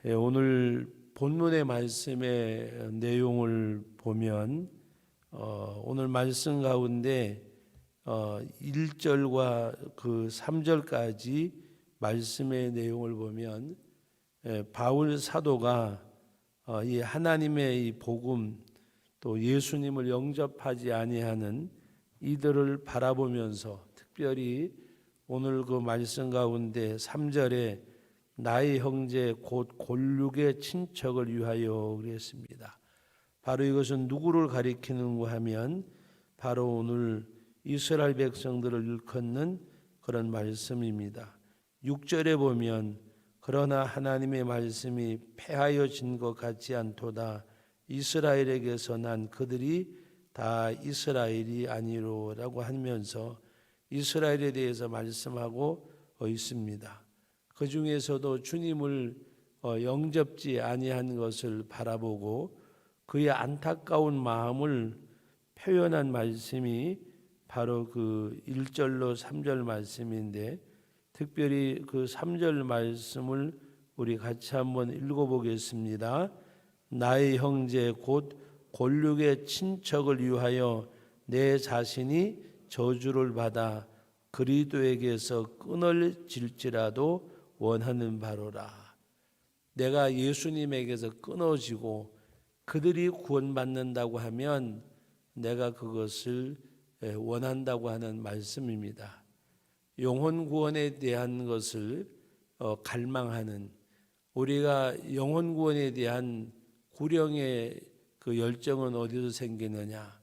오늘 본문의 말씀의 내용을 보면 오늘 말씀 가운데 1절과 그 3절까지 말씀의 내용을 보면 바울 사도가 이 하나님의 이 복음 또 예수님을 영접하지 아니하는 이들을 바라보면서 특별히 오늘 그 말씀 가운데 3절에 나의 형제 곧 골육의 친척을 위하여 그랬습니다. 바로 이것은 누구를 가리키는가 하면 바로 오늘 이스라엘 백성들을 일컫는 그런 말씀입니다. 6절에 보면 그러나 하나님의 말씀이 패하여진 것 같지 않도다. 이스라엘에게서 난 그들이 다 이스라엘이 아니로라고 하면서 이스라엘에 대해서 말씀하고 있습니다. 그 중에서도 주님을 영접지 아니한 것을 바라보고 그의 안타까운 마음을 표현한 말씀이 바로 그 1절로 3절 말씀인데 특별히 그 3절 말씀을 우리 같이 한번 읽어보겠습니다. 나의 형제 곧 골육의 친척을 위하여 내 자신이 저주를 받아 그리스도에게서 끊어질지라도 원하는 바로라. 내가 예수님에게서 끊어지고 그들이 구원받는다고 하면 내가 그것을 원한다고 하는 말씀입니다. 영혼 구원에 대한 것을 갈망하는, 우리가 영혼 구원에 대한 구령의 그 열정은 어디서 생기느냐?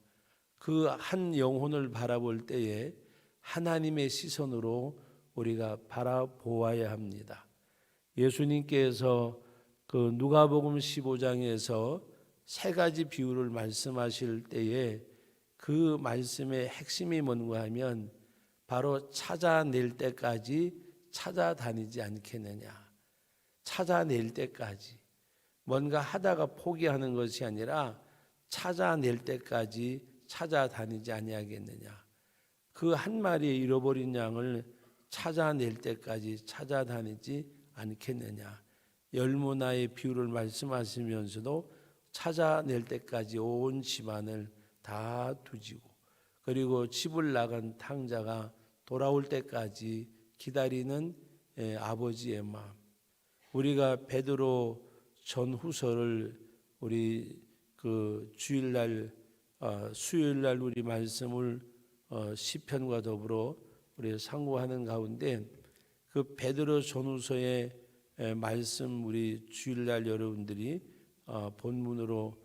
그 한 영혼을 바라볼 때에 하나님의 시선으로 우리가 바라보아야 합니다. 예수님께서 그 누가복음 15장에서 세 가지 비유를 말씀하실 때에 그 말씀의 핵심이 뭔가 하면 바로 찾아낼 때까지 찾아다니지 않겠느냐. 찾아낼 때까지 뭔가 하다가 포기하는 것이 아니라 찾아낼 때까지 찾아다니지 아니하겠느냐. 그 한 마리의 잃어버린 양을 찾아낼 때까지 찾아다니지 않겠느냐. 열무나의 비유를 말씀하시면서도 찾아낼 때까지 온 집안을 다 두지고 그리고 집을 나간 탕자가 돌아올 때까지 기다리는 아버지의 마음. 우리가 베드로 전후서를 우리 그 주일날 수요일날 우리 말씀을 시편과 더불어 우리 상고하는 가운데 그 베드로 전후서의 말씀 우리 주일날 여러분들이 본문으로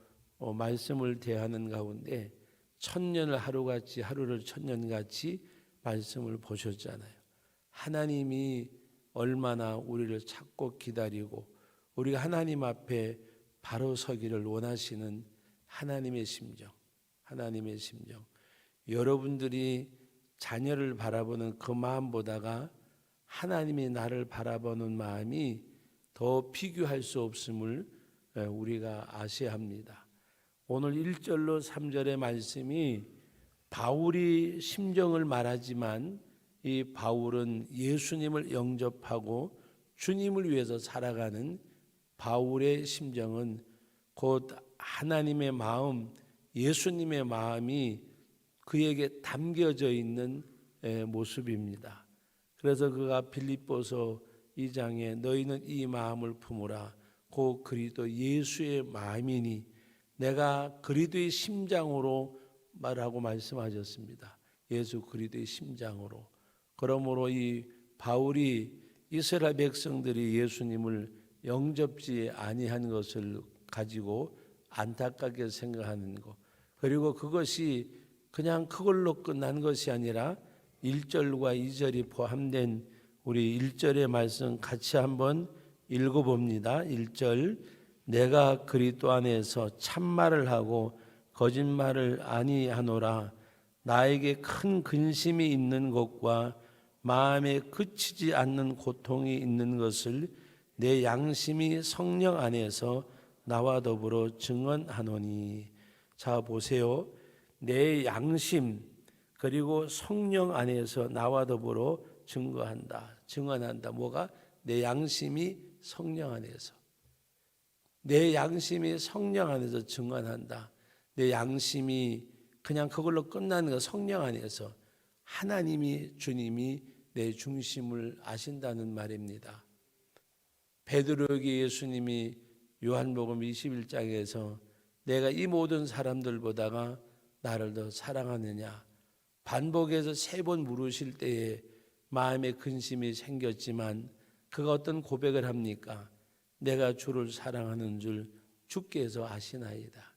말씀을 대하는 가운데 천년을 하루같이 하루를 천년같이 말씀을 보셨잖아요. 하나님이 얼마나 우리를 찾고 기다리고 우리가 하나님 앞에 바로 서기를 원하시는 하나님의 심정, 하나님의 심정. 여러분들이 자녀를 바라보는 그 마음보다가 하나님이 나를 바라보는 마음이 더 비교할 수 없음을 우리가 아셔야 합니다. 오늘 1절로 3절의 말씀이 바울이 심정을 말하지만 이 바울은 예수님을 영접하고 주님을 위해서 살아가는 바울의 심정은 곧 하나님의 마음, 예수님의 마음이 그에게 담겨져 있는 모습입니다. 그래서 그가 빌립보서 2장에 너희는 이 마음을 품으라. 곧 그리스도 예수의 마음이니 내가 그리스도의 심장으로 말하고 말씀하셨습니다. 예수 그리스도의 심장으로. 그러므로 이 바울이 이스라엘 백성들이 예수님을 영접지 아니한 것을 가지고 안타깝게 생각하는 것, 그리고 그것이 그냥 그걸로 끝난 것이 아니라 1절과 2절이 포함된 우리 1절의 말씀 같이 한번 읽어봅니다. 1절 내가 그리스도 안에서 참말을 하고 거짓말을 아니하노라. 나에게 큰 근심이 있는 것과 마음에 그치지 않는 고통이 있는 것을 내 양심이 성령 안에서 나와 더불어 증언하노니. 자 보세요. 내 양심 그리고 성령 안에서 나와 더불어 증언한다. 뭐가? 내 양심이 성령 안에서. 내 양심이 성령 안에서 증언한다. 내 양심이 그냥 그걸로 끝나는 거, 성령 안에서 하나님이, 주님이 내 중심을 아신다는 말입니다. 베드로에게 예수님이 요한복음 21장에서 내가 이 모든 사람들보다가 나를 더 사랑하느냐 반복해서 3번 물으실 때에 마음에 근심이 생겼지만 그가 어떤 고백을 합니까? 내가 주를 사랑하는 줄 주께서 아시나이다.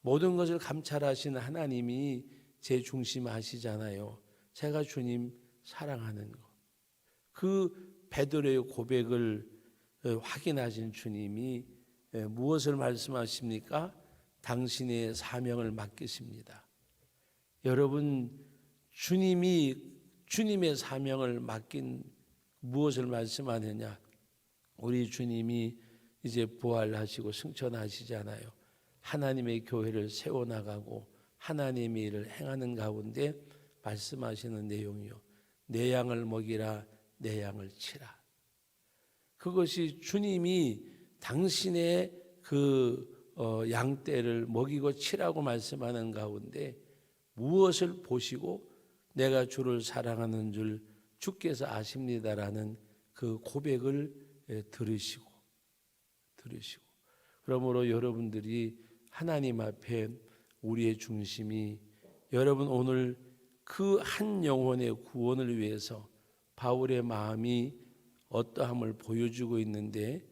모든 것을 감찰하시는 하나님이 제 중심 아시잖아요. 제가 주님 사랑하는 거. 그 베드로의 고백을 확인하신 주님이 무엇을 말씀하십니까? 당신의 사명을 맡기십니다. 여러분, 주님이 주님의 사명을 맡긴 무엇을 말씀하느냐? 우리 주님이 이제 부활하시고 승천하시잖아요. 하나님의 교회를 세워나가고 하나님의 일을 행하는 가운데 말씀하시는 내용이요. 내 양을 먹이라, 내 양을 치라. 그것이 주님이 당신의 그 양떼를 먹이고 치라고 말씀하는 가운데 무엇을 보시고 내가 주를 사랑하는 줄 주께서 아십니다라는 그 고백을 들으시고 그러므로 여러분들이 하나님 앞에 우리의 중심이 여러분 오늘 그 한 영혼의 구원을 위해서 바울의 마음이 어떠함을 보여주고 있는데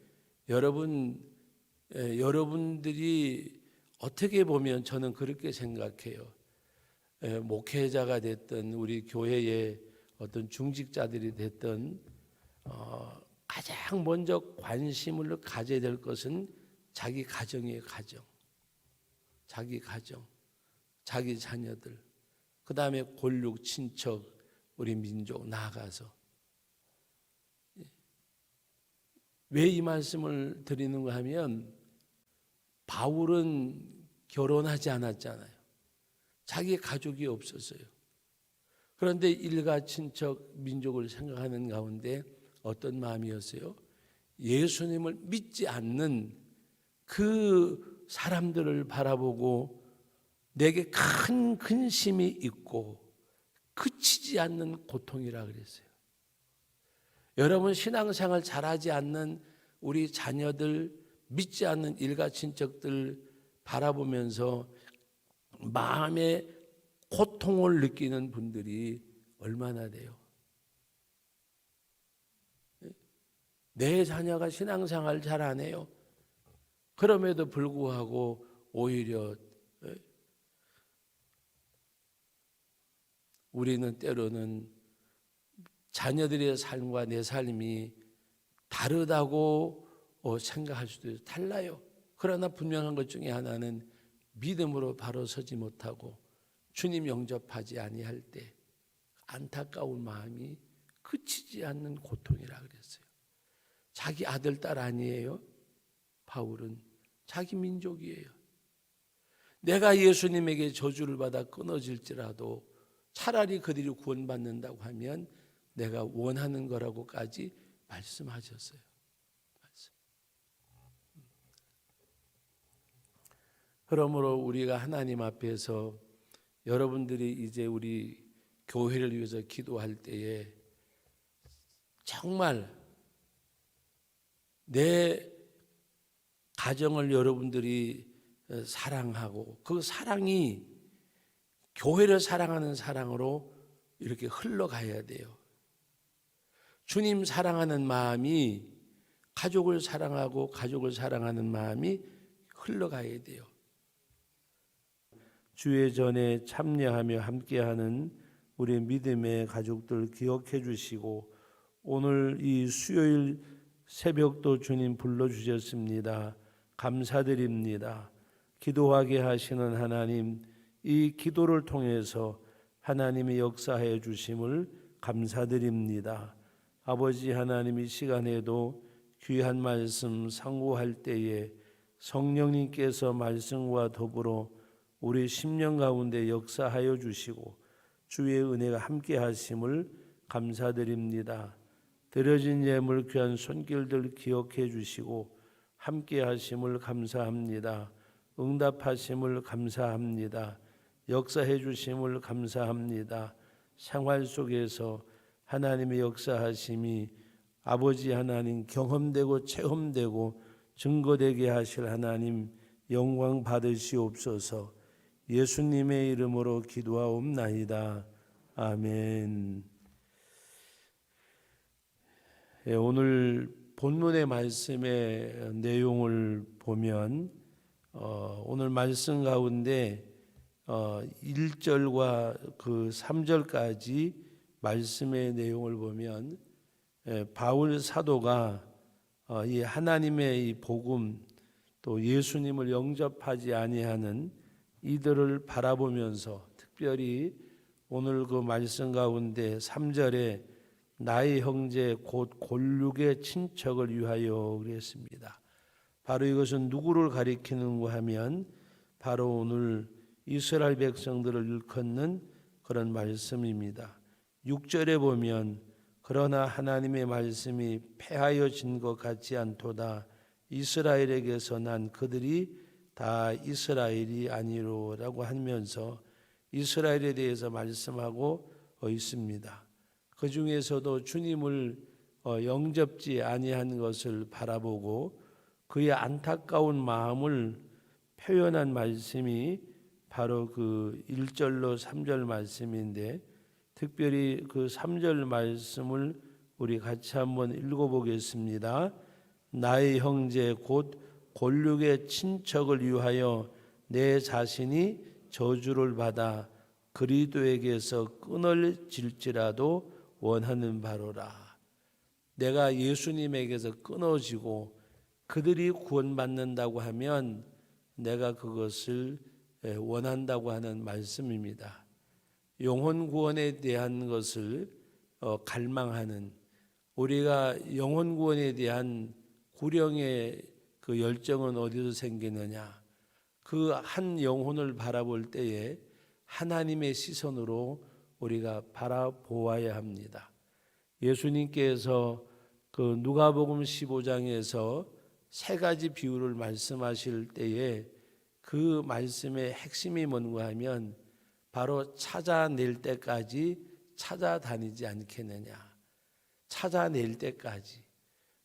여러분들이 어떻게 보면 저는 그렇게 생각해요. 목회자가 됐든 우리 교회의 어떤 중직자들이 됐든 가장 먼저 관심을 가져야 될 것은 자기 가정이에요. 자기 가정, 자기 자녀들, 그 다음에 골육, 친척, 우리 민족 나아가서 왜 이 말씀을 드리는가 하면 바울은 결혼하지 않았잖아요. 자기 가족이 없었어요. 그런데 일가, 친척, 민족을 생각하는 가운데 어떤 마음이었어요? 예수님을 믿지 않는 그 사람들을 바라보고 내게 큰 근심이 있고 그치지 않는 고통이라 그랬어요. 여러분 신앙생활 잘하지 않는 우리 자녀들, 믿지 않는 일가 친척들 바라보면서 마음에 고통을 느끼는 분들이 얼마나 돼요? 내 자녀가 신앙생활 잘 안 해요. 그럼에도 불구하고 오히려 우리는 때로는 자녀들의 삶과 내 삶이 다르다고 생각할 수도 있어요. 달라요. 그러나 분명한 것 중에 하나는 믿음으로 바로 서지 못하고 주님 영접하지 아니할 때 안타까운 마음이 그치지 않는 고통이라 그랬어요. 자기 아들, 딸 아니에요? 바울은 자기 민족이에요. 내가 예수님에게 저주를 받아 끊어질지라도 차라리 그들이 구원받는다고 하면 내가 원하는 거라고까지 말씀하셨어요. 그러므로 우리가 하나님 앞에서 여러분들이 이제 우리 교회를 위해서 기도할 때에 정말 내 가정을 여러분들이 사랑하고 그 사랑이 교회를 사랑하는 사랑으로 이렇게 흘러가야 돼요. 주님 사랑하는 마음이 가족을 사랑하고 가족을 사랑하는 마음이 흘러가야 돼요. 주의 전에 참여하며 함께하는 우리 믿음의 가족들 기억해 주시고 오늘 이 수요일 새벽도 주님 불러주셨습니다. 감사드립니다. 기도하게 하시는 하나님, 이 기도를 통해서 하나님의 역사해 주심을 감사드립니다. 아버지 하나님, 이 시간에도 귀한 말씀 상고할 때에 성령님께서 말씀과 더불어 우리 심령 가운데 역사하여 주시고 주의 은혜가 함께 하심을 감사드립니다. 드려진 예물 귀한 손길들 기억해 주시고 함께 하심을 감사합니다. 응답하심을 감사합니다. 역사해 주심을 감사합니다. 생활 속에서 하나님의 역사하심이 아버지 하나님 경험되고 체험되고 증거되게 하실 하나님 영광 받으시옵소서. 예수님의 이름으로 기도하옵나이다. 아멘. 오늘 본문의 말씀의 내용을 보면 오늘 말씀 가운데 1절과 그 3절까지 말씀의 내용을 보면 바울 사도가 이 하나님의 이 복음 또 예수님을 영접하지 아니하는 이들을 바라보면서 특별히 오늘 그 말씀 가운데 3절에 나의 형제 곧 골육의 친척을 위하여 그랬습니다. 바로 이것은 누구를 가리키는가 하면 바로 오늘 이스라엘 백성들을 일컫는 그런 말씀입니다. 6절에 보면 그러나 하나님의 말씀이 패하여진 것 같지 않도다. 이스라엘에게서 난 그들이 다 이스라엘이 아니로라고 하면서 이스라엘에 대해서 말씀하고 있습니다. 그 중에서도 주님을 영접지 아니한 것을 바라보고 그의 안타까운 마음을 표현한 말씀이 바로 그 1절로 3절 말씀인데 특별히 그 3절 말씀을 우리 같이 한번 읽어보겠습니다. 나의 형제 곧 골육의 친척을 위하여 내 자신이 저주를 받아 그리스도에게서 끊어질지라도 원하는 바로라. 내가 예수님에게서 끊어지고 그들이 구원받는다고 하면 내가 그것을 원한다고 하는 말씀입니다. 영혼 구원에 대한 것을 갈망하는, 우리가 영혼 구원에 대한 구령의 그 열정은 어디서 생기느냐? 그 한 영혼을 바라볼 때에 하나님의 시선으로 우리가 바라보아야 합니다. 예수님께서 그 누가복음 15장에서 세 가지 비유를 말씀하실 때에 그 말씀의 핵심이 뭔가 하면 바로 찾아낼 때까지 찾아다니지 않겠느냐. 찾아낼 때까지.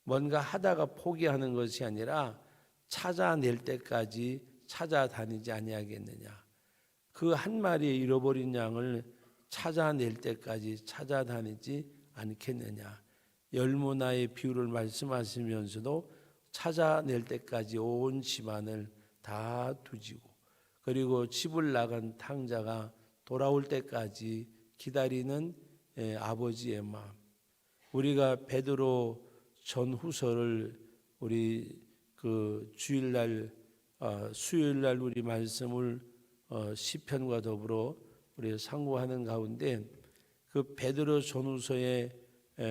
뭔가 하다가 포기하는 것이 아니라 찾아낼 때까지 찾아다니지 아니하겠느냐. 그 한 마리의 잃어버린 양을 찾아낼 때까지 찾아다니지 않겠느냐. 열무나의 비유를 말씀하시면서도 찾아낼 때까지 온 집안을 다 두지고 그리고 집을 나간 탕자가 돌아올 때까지 기다리는 아버지의 마음. 우리가 베드로 전후서를 우리 그 주일날 수요일날 우리 말씀을 시편과 더불어 우리 상고하는 가운데 그 베드로 전후서의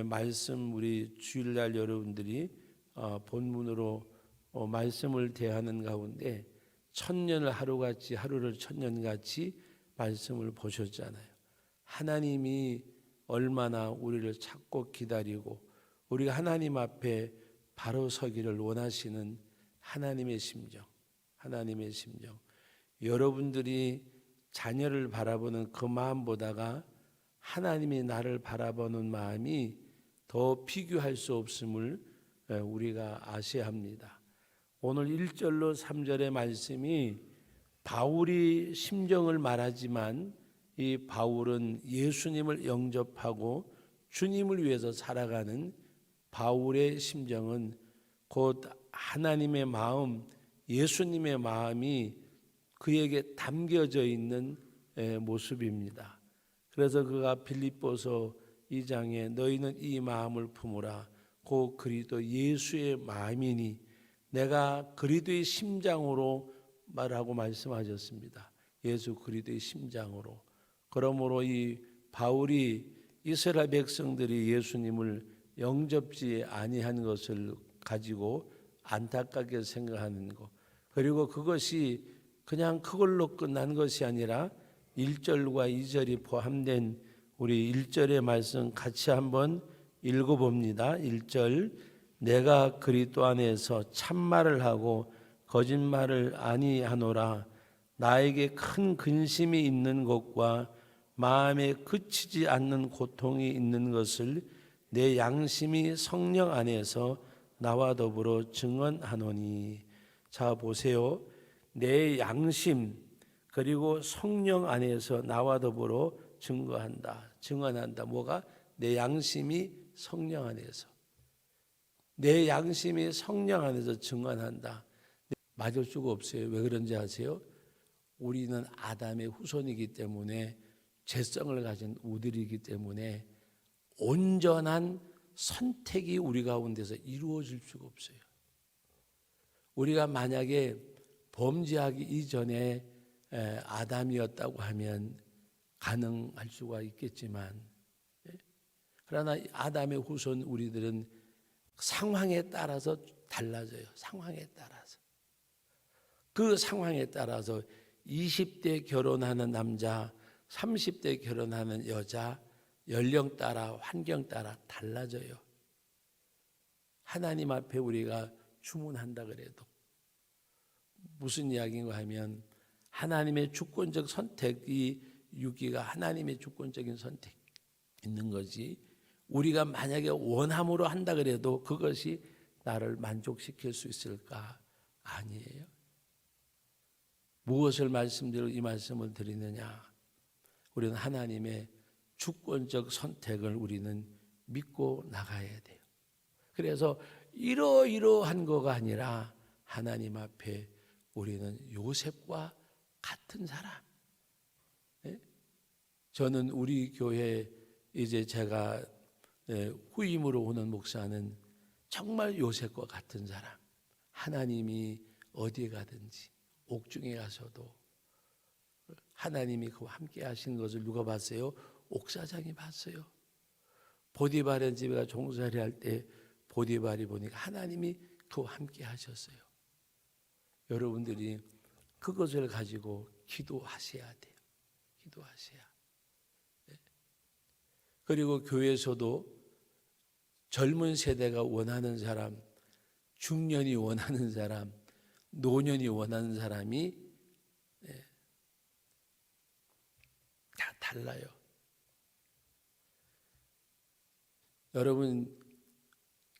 말씀 우리 주일날 여러분들이 본문으로 말씀을 대하는 가운데 천년을 하루같이 하루를 천년같이 말씀을 보셨잖아요. 하나님이 얼마나 우리를 찾고 기다리고 우리가 하나님 앞에 바로 서기를 원하시는 하나님의 심정, 하나님의 심정. 여러분들이 자녀를 바라보는 그 마음보다가 하나님이 나를 바라보는 마음이 더 비교할 수 없음을 우리가 아셔야 합니다. 오늘 1절로 3절의 말씀이 바울이 심정을 말하지만 이 바울은 예수님을 영접하고 주님을 위해서 살아가는 바울의 심정은 곧 하나님의 마음, 예수님의 마음이 그에게 담겨져 있는 모습입니다. 그래서 그가 빌립보서 2장에 너희는 이 마음을 품으라. 곧 그리스도 예수의 마음이니 내가 그리스도의 심장으로 말하고 말씀하셨습니다. 예수 그리스도의 심장으로. 그러므로 이 바울이 이스라엘 백성들이 예수님을 영접지 아니한 것을 가지고 안타깝게 생각하는 것, 그리고 그것이 그냥 그걸로 끝난 것이 아니라 1절과 2절이 포함된 우리 1절의 말씀 같이 한번 읽어봅니다. 1절 내가 그리스도 안에서 참말을 하고 거짓말을 아니하노라. 나에게 큰 근심이 있는 것과 마음에 그치지 않는 고통이 있는 것을 내 양심이 성령 안에서 나와 더불어 증언하노니. 자 보세요. 내 양심 그리고 성령 안에서 나와 더불어 증언한다. 뭐가? 내 양심이 성령 안에서. 내 양심이 성령 안에서 증언한다. 맞을 수가 없어요. 왜 그런지 아세요? 우리는 아담의 후손이기 때문에, 죄성을 가진 우들이기 때문에 온전한 선택이 우리 가운데서 이루어질 수가 없어요. 우리가 만약에 범죄하기 이전에 아담이었다고 하면 가능할 수가 있겠지만, 그러나 아담의 후손 우리들은 상황에 따라서 달라져요. 상황에 따라서. 그 상황에 따라서 20대 결혼하는 남자, 30대 결혼하는 여자, 연령 따라 환경 따라 달라져요. 하나님 앞에 우리가 주문한다 그래도 무슨 이야기인가 하면, 하나님의 주권적 선택이, 유기가 하나님의 주권적인 선택이 있는 거지, 우리가 만약에 원함으로 한다 그래도 그것이 나를 만족시킬 수 있을까? 아니에요. 무엇을 말씀드리고 이 말씀을 드리느냐? 우리는 하나님의 주권적 선택을 우리는 믿고 나가야 돼요. 그래서 이러이러한 거가 아니라 하나님 앞에 우리는 요셉과 같은 사람. 저는 우리 교회 이제 제가 후임으로 오는 목사는 정말 요셉과 같은 사람. 하나님이 어디에 가든지, 옥중에 가서도 하나님이 그와 함께 하신 것을 누가 봤어요? 옥사장이 봤어요. 보디발의 집에 가 종살이 할 때 보디발이 보니까 하나님이 그와 함께 하셨어요. 여러분들이 그것을 가지고 기도하셔야 돼요. 기도하셔야. 그리고 교회에서도 젊은 세대가 원하는 사람, 중년이 원하는 사람, 노년이 원하는 사람이 다 달라요. 여러분,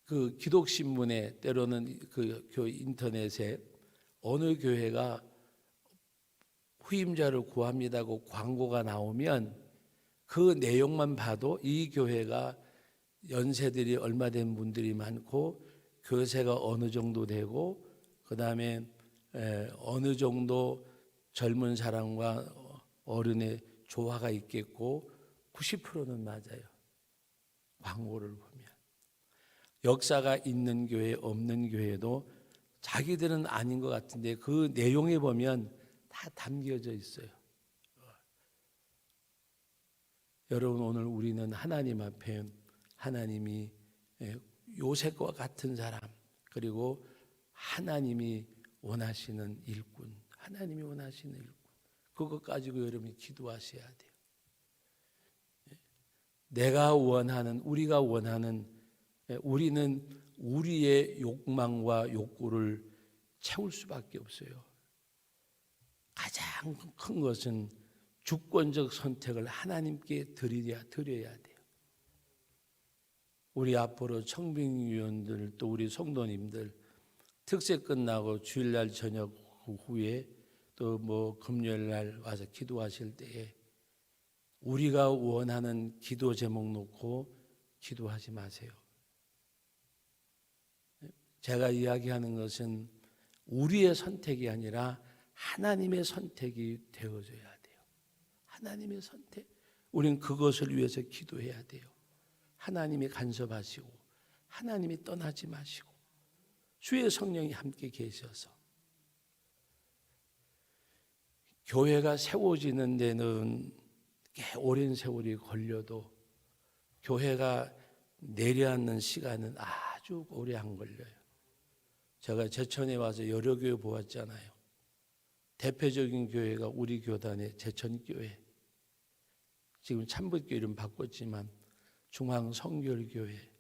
그 기독신문에, 때로는 그 인터넷에 어느 교회가 후임자를 구합니다고 광고가 나오면 그 내용만 봐도 이 교회가 연세들이 얼마 된 분들이 많고, 교세가 어느 정도 되고, 그 다음에 어느 정도 젊은 사람과 어른의 조화가 있겠고, 90%는 맞아요. 광고를 보면. 역사가 있는 교회, 없는 교회도 자기들은 아닌 것 같은데 그 내용에 보면 다 담겨져 있어요. 여러분, 오늘 우리는 하나님 앞에 하나님이 요셉과 같은 사람, 그리고 하나님이 원하시는 일꾼, 하나님이 원하시는 일꾼, 그것 가지고 여러분이 기도하셔야 돼요. 내가 원하는, 우리가 원하는, 우리는 우리의 욕망과 욕구를 채울 수밖에 없어요. 가장 큰 것은 주권적 선택을 하나님께 드려야 돼요. 우리 앞으로 청빙위원들, 또 우리 성도님들 특세 끝나고 주일날 저녁 후에 또 뭐 금요일날 와서 기도하실 때에 우리가 원하는 기도 제목 놓고 기도하지 마세요. 제가 이야기하는 것은 우리의 선택이 아니라 하나님의 선택이 되어져야 돼요. 하나님의 선택. 우리는 그것을 위해서 기도해야 돼요. 하나님이 간섭하시고 하나님이 떠나지 마시고 주의 성령이 함께 계셔서 교회가 세워지는 데는 꽤 오랜 세월이 걸려도 교회가 내려앉는 시간은 아주 오래 안 걸려요. 제가 제천에 와서 여러 교회 보았잖아요. 대표적인 교회가 우리 교단의 제천교회, 지금 참붓교 이름 바꿨지만 중앙성결교회,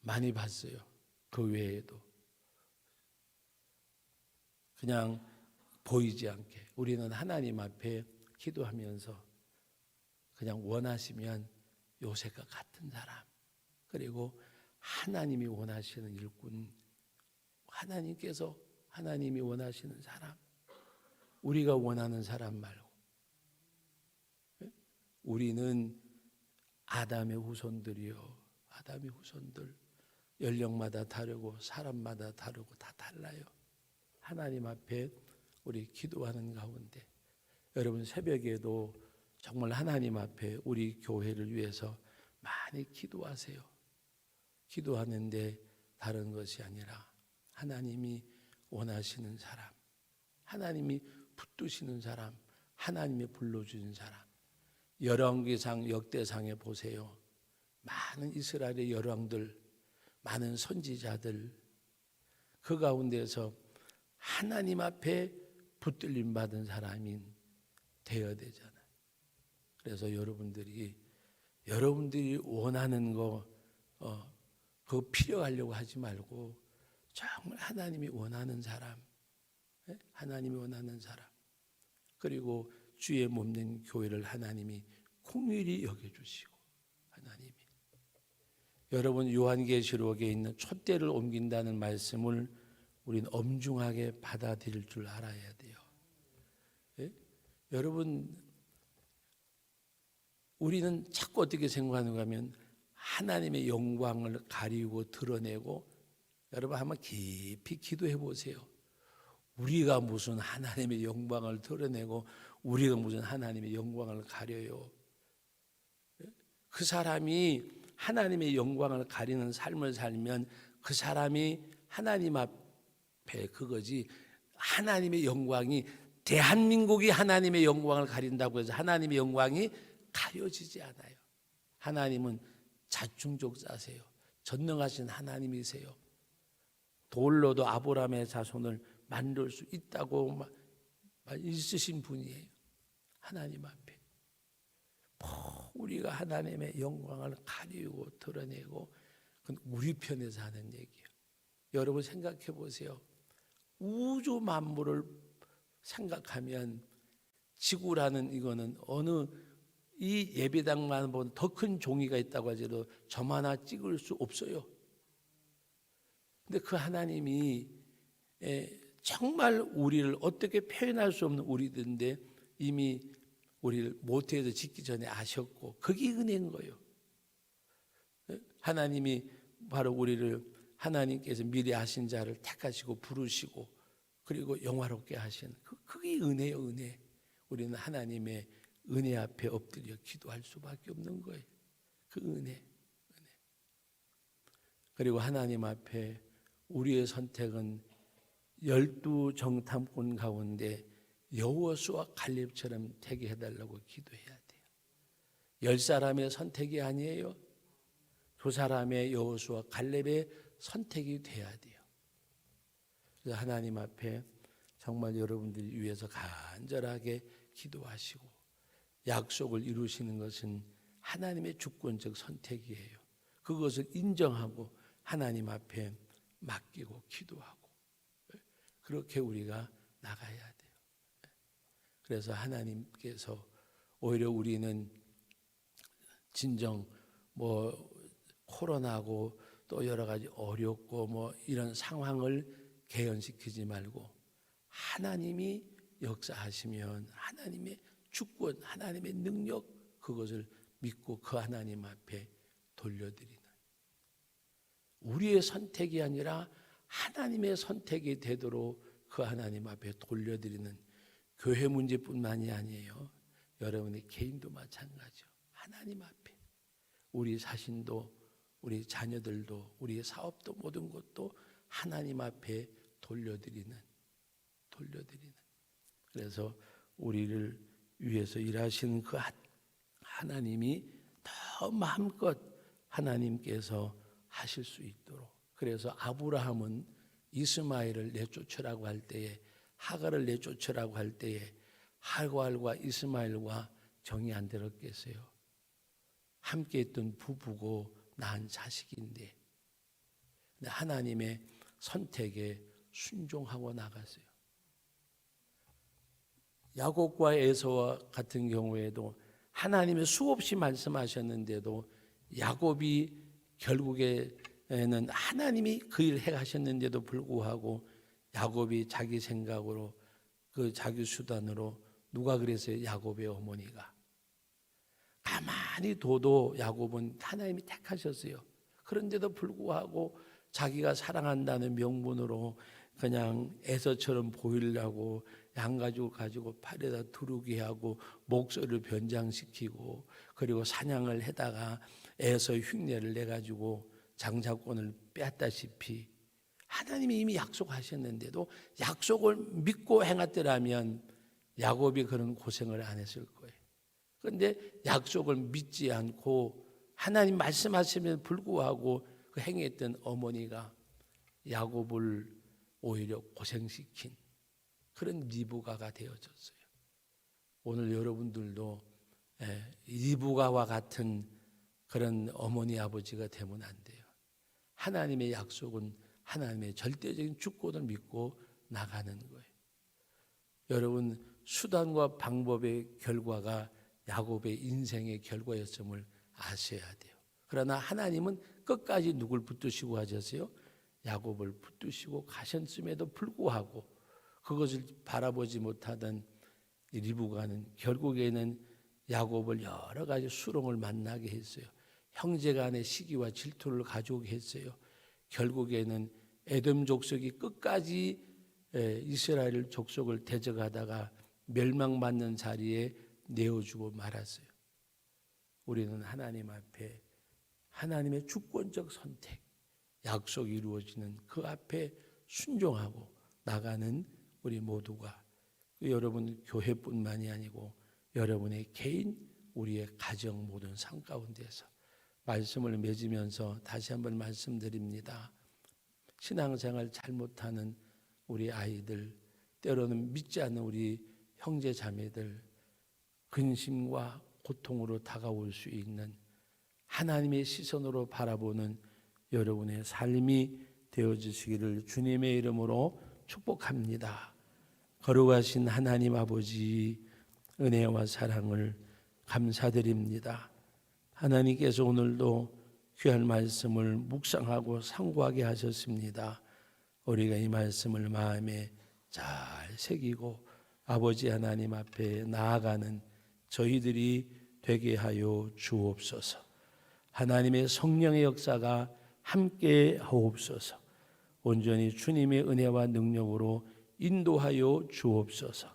많이 봤어요. 그 외에도 그냥 보이지 않게 우리는 하나님 앞에 기도하면서 그냥 원하시면 요셉과 같은 사람, 그리고 하나님이 원하시는 일꾼, 하나님이 원하시는 사람, 우리가 원하는 사람 말고, 우리는 아담의 후손들이요. 아담의 후손들, 연령마다 다르고 사람마다 다르고 다 달라요. 하나님 앞에 우리 기도하는 가운데 여러분, 새벽에도 정말 하나님 앞에 우리 교회를 위해서 많이 기도하세요. 기도하는데 다른 것이 아니라 하나님이 원하시는 사람, 하나님이 붙드시는 사람, 하나님이 불러주는 사람. 열왕기상 역대상에 보세요. 많은 이스라엘의 열왕들, 많은 선지자들, 그 가운데서 하나님 앞에 붙들림 받은 사람이 되어야 되잖아요. 그래서 여러분들이 원하는 거 그거 필요하려고 하지 말고 정말 하나님이 원하는 사람, 하나님이 원하는 사람, 그리고 주의 몸된 교회를 하나님이 긍휼히 여겨주시고, 하나님이 여러분 요한계시록에 있는 촛대를 옮긴다는 말씀을 우리는 엄중하게 받아들일 줄 알아야 돼요. 여러분, 우리는 자꾸 어떻게 생각하는가 하면 하나님의 영광을 가리고 드러내고, 여러분 한번 깊이 기도해 보세요. 우리가 무슨 하나님의 영광을 드러내고 우리가 무슨 하나님의 영광을 가려요. 그 사람이 하나님의 영광을 가리는 삶을 살면 그 사람이 하나님 앞에 그거지, 하나님의 영광이, 대한민국이 하나님의 영광을 가린다고 해서 하나님의 영광이 가려지지 않아요. 하나님은 자충족자세요. 전능하신 하나님이세요. 돌로도 아브라함의 자손을 만들 수 있다고 있으신 분이에요. 하나님 앞에 우리가 하나님의 영광을 가리고 드러내고, 그건 우리 편에서 하는 얘기예요. 여러분 생각해 보세요. 우주 만물을 생각하면 지구라는 이거는 어느 이 예배당만 보면 더 큰 종이가 있다고 하지도 점 하나 찍을 수 없어요. 근데 그 하나님이 정말 우리를 어떻게 표현할 수 없는 우리들인데 이미 우리를 모태에서 짓기 전에 아셨고, 그게 은혜인 거예요. 하나님이 바로 우리를, 하나님께서 미리 아신 자를 택하시고 부르시고 그리고 영화롭게 하신 그게 은혜예요. 은혜. 우리는 하나님의 은혜 앞에 엎드려 기도할 수밖에 없는 거예요. 그 은혜. 그리고 하나님 앞에 우리의 선택은 12 정탐꾼 가운데 여호수아 갈렙처럼 되게 해달라고 기도해야 돼요. 10사람의 선택이 아니에요. 2사람의 여호수아 갈렙의 선택이 돼야 돼요. 그래서 하나님 앞에 정말 여러분들이 위해서 간절하게 기도하시고, 약속을 이루시는 것은 하나님의 주권적 선택이에요. 그것을 인정하고 하나님 앞에 맡기고 기도하고, 그렇게 우리가 나가야 돼요. 그래서 하나님께서 오히려 우리는 진정 코로나고 또 여러 가지 어렵고 이런 상황을 개연시키지 말고 하나님이 역사하시면 하나님의 주권, 하나님의 능력, 그것을 믿고 그 하나님 앞에 돌려드리는, 우리의 선택이 아니라 하나님의 선택이 되도록 그 하나님 앞에 돌려드리는 교회 문제뿐만이 아니에요. 여러분의 개인도 마찬가지요. 하나님 앞에 우리 자신도, 우리 자녀들도, 우리의 사업도, 모든 것도 하나님 앞에 돌려드리는. 그래서 우리를 위해서 일하시는 그 하나님이 더 마음껏 하나님께서 하실 수 있도록. 그래서 아브라함은 이스마엘을 내쫓으라고 할 때에, 하갈을 내쫓으라고 할 때에 하갈과 이스마엘과 정이 안 들었겠어요? 함께 있던 부부고 낳은 자식인데 하나님의 선택에 순종하고 나갔어요. 야곱과 에서와 같은 경우에도 하나님의 수없이 말씀하셨는데도 야곱이 결국에는 하나님이 그 일을 행하셨는데도 불구하고 야곱이 자기 생각으로 그 자기 수단으로 누가 그랬어요? 야곱의 어머니가. 가만히 둬도 야곱은 하나님이 택하셨어요. 그런데도 불구하고 자기가 사랑한다는 명분으로 그냥 에서처럼 보이려고 양가죽을 가지고 팔에다 두르게 하고 목소리를 변장시키고 그리고 사냥을 해다가 에서 흉내를 내가지고 장자권을 뺐다시피 하나님이 이미 약속하셨는데도 약속을 믿고 행했더라면 야곱이 그런 고생을 안 했을 거예요. 그런데 약속을 믿지 않고 하나님 말씀하심에도 불구하고 그 행했던 어머니가 야곱을 오히려 고생시킨 그런 리브가가 되어졌어요. 오늘 여러분들도 리브가와 같은 그런 어머니 아버지가 되면 안 돼요. 하나님의 약속은 하나님의 절대적인 주권을 믿고 나가는 거예요. 여러분 수단과 방법의 결과가 야곱의 인생의 결과였음을 아셔야 돼요. 그러나 하나님은 끝까지 누굴 붙드시고 하셨어요? 야곱을 붙드시고 가셨음에도 불구하고 그것을 바라보지 못하던 리브가는 결국에는 야곱을 여러 가지 수렁을 만나게 했어요. 형제 간의 시기와 질투를 가져오게 했어요. 결국에는 에돔 족속이 끝까지 이스라엘 족속을 대적하다가 멸망받는 자리에 내어주고 말았어요. 우리는 하나님 앞에 하나님의 주권적 선택, 약속이 이루어지는 그 앞에 순종하고 나가는 우리 모두가 여러분 교회뿐만이 아니고 여러분의 개인, 우리의 가정 모든 삶 가운데서 말씀을 맺으면서 다시 한번 말씀드립니다. 신앙생활 잘못하는 우리 아이들, 때로는 믿지 않는 우리 형제 자매들, 근심과 고통으로 다가올 수 있는 하나님의 시선으로 바라보는 여러분의 삶이 되어주시기를 주님의 이름으로 축복합니다. 거룩하신 하나님 아버지 은혜와 사랑을 감사드립니다. 하나님께서 오늘도 귀한 말씀을 묵상하고 상고하게 하셨습니다. 우리가 이 말씀을 마음에 잘 새기고 아버지 하나님 앞에 나아가는 저희들이 되게 하여 주옵소서. 하나님의 성령의 역사가 함께 하옵소서. 온전히 주님의 은혜와 능력으로 인도하여 주옵소서.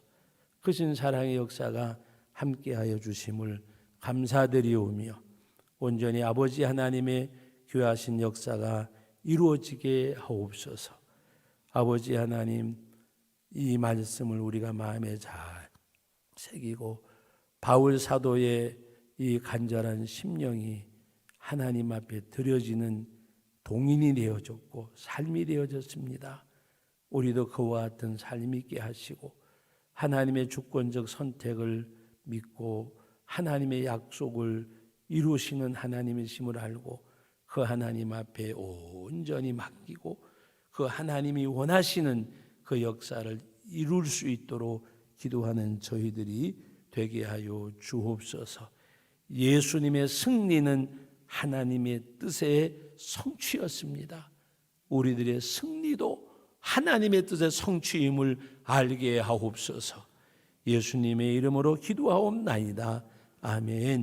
크신 사랑의 역사가 함께하여 주심을 감사드리오며 온전히 아버지 하나님의 귀하신 역사가 이루어지게 하옵소서. 아버지 하나님, 이 말씀을 우리가 마음에 잘 새기고 바울 사도의 이 간절한 심령이 하나님 앞에 드려지는 동인이 되어졌고 삶이 되어졌습니다. 우리도 그와 같은 삶이 있게 하시고 하나님의 주권적 선택을 믿고 하나님의 약속을 이루시는 하나님이심을 알고 그 하나님 앞에 온전히 맡기고 그 하나님이 원하시는 그 역사를 이룰 수 있도록 기도하는 저희들이 되게 하여 주옵소서. 예수님의 승리는 하나님의 뜻의 성취였습니다. 우리들의 승리도 하나님의 뜻의 성취임을 알게 하옵소서. 예수님의 이름으로 기도하옵나이다. 아멘.